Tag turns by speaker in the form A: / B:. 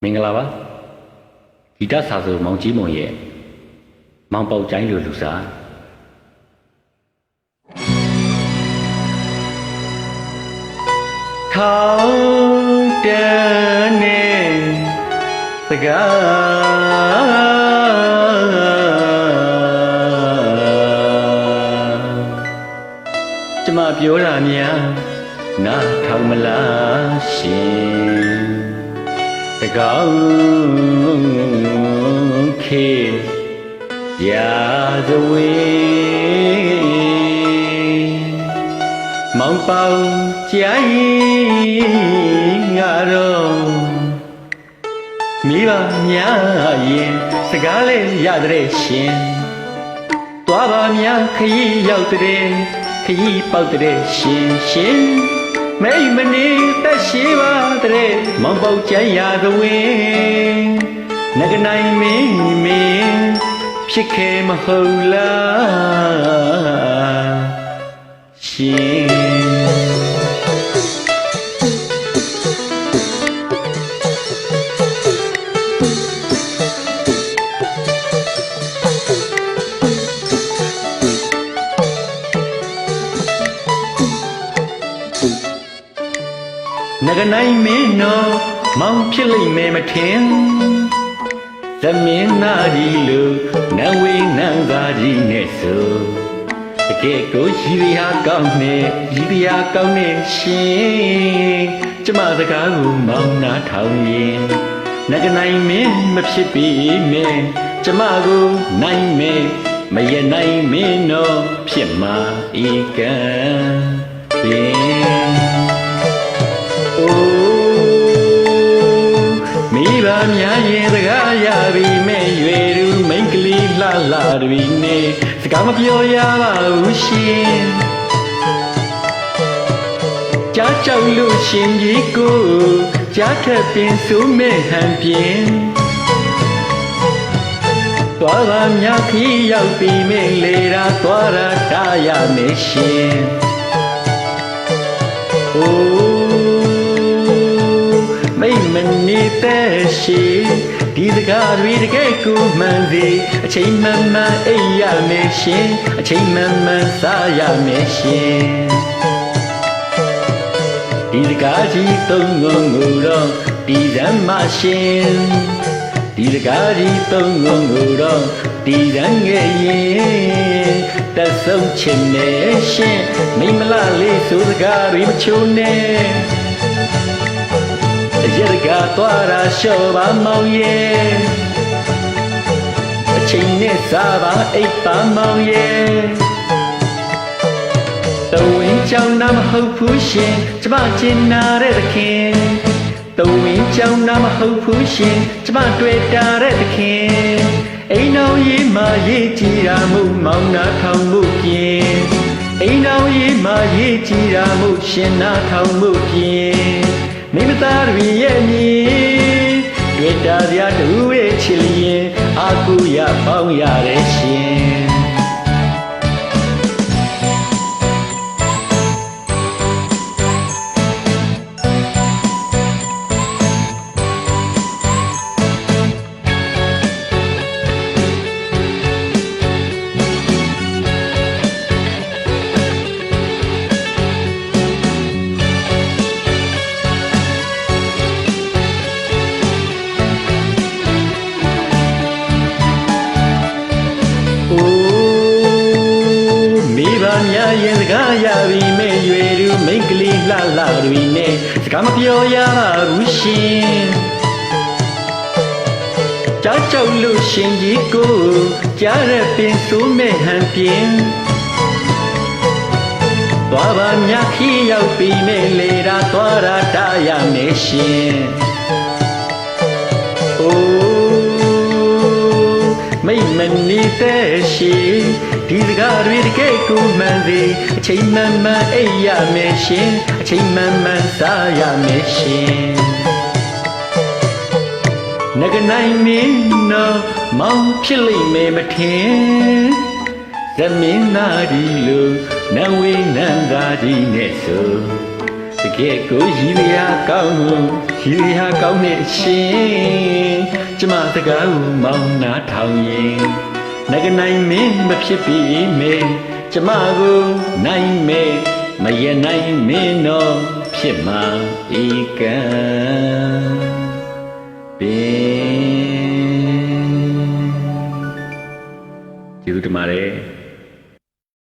A: မင်္ဂလာပါဂီတစာဆိုမောင်ကြီးမုံရဲ့မောင်ပေါက်ကျိုင်းလိုလူစားထောင်းတန်းနဲ့စကားကျမပြောတာများနားထောင်မလားရှင်တကောင်းခေရာဇဝေမောင်ပေါင်ကြိုင်ငါတော့မိဘများရင်စကားလေးရတဲ့ရှင်သွားပါများခရီးရောက်တဲ့ခရီးပေါက်တဲ့ရှင်မိမနေသက်ရှိပါတဲ့မောင်ပေါက်ကြရသဝင်းငကနိုင်မင်းဖြစ်ခဲ့မဟုတ်လားရှင်ငကနိုင်မင်းတော့မောင်ဖြစ်လိမ့်မယ်မထင်သမင်းနာကြီးလို့နံဝေးနံသာကြီးနဲ့ဆိုတကယ်ကိုရှိရကောင်းနဲ့ရှိရကောင်းနဲ့ရှင်ကျမစကားကိုမောင်နာထောင်ရင်ငကနိုင်မင်းမဖြစ်ပြီမယ်ကျမကိုနိုင်မယ်မရနိုင်မင်းတော့ဖြစ်မှာဧကံမိဘများရင်စကားရပြီမဲ့ရွယ်သူမိန်းကလေးလှလှတွေနဲ့စကားမပြောရပါဘူးရှင်ကြားကြောက်လို့ရှင်ကြီးကိုကြားထက်ပင်ဆိုးမဲ့ဟန်ပြင်းသွားပါများခီးရောက်ပြီမဲ့လေရာသွားတာတားရမယ်ရှင်မိမနေတဲ့ရှိဒီစကားတွေတကယ်ကိုမှန်သည်အချိန်မှန်မှန်အိပ်ရမယ်ရှင်အချိန်မှန်မှန်စားရမယ်ရှင်ဒီစကားကြီးသုံးငုံကိုတော့ဒီဓမ္မရှင်ဒီစကားကြီးသုံးငုံကိုတော့ဒီရန်ငယ်ရင်တဆုံးချင်မယ်ရှင်မိမလားလေးဆိုစကားတွေမချိုးနဲ့ရကသွားတာလျှော့ပါမောင်ရဲ့အချိန်နဲ့စားပါအိပ်ပါမောင်ရဲ့တဝင်းကြောင်နာမဟုတ်ဘူးရှင်ကျမကျင်နာတဲ့သခင်တဝင်းကြောင်နာမဟုတ်ဘူးရှင်ကျမတွေ့တာတဲ့သခင်အိမ်တော်ကြီးမှရေးကြည့်တာမှုမောင်နာထောင်မှုပြင်းအိမ်တော်ကြီးမှရေးကြည့်တာမှုရှင်နာထောင်မှုပြင်းမိမသားတွေရဲ့မြေတွေ့တာစရာတူရဲ့ချစ်လျင်အာကူရပေါင်းရတဲ့ရှင်များရင်စကားရပြီမဲ့ရွယ်သူမိန်းကလေးလှလှတွေနဲ့စကားမပြောရပါဘူးရှင်ကြားကြောက်လို့ရှင်ကြီးကိုကြားရပင်ဆိုးမဲ့ဟန်ပြင်းသွားပါများခီးရောက်ပြီမဲ့လေတာသွားတာတားရမယ်ရှင်မိမနေတဲ့ရှိဒီစကားတွေတကယ်ကိုမှန်သည်အချိန်မှန်မှန်အိပ်ရမယ်ရှင်အချိန်မှန်မှန်စားရမယ်ရှင်ငကနိုင်မင်းနော်မောင်ဖြစ်လိမ့်မယ်မထင်သမင်းနာဒီလိုနံဝေးနံသာဒီနဲ့ဆို တကယ်ကိုရည်ရကောင်းလို့ရည်ရကောင်းတဲ့အရှင်ကျမစကားကိုမောင်းနာထောင်ရင်ငကနိုင်မင်းမဖြစ်ပြီမေကျမကိုနိုင်မေမရနိုင်မင်းတော့ဖြစ်မှာဧကံပင်ကျေးဇူးတင်ပါတယ်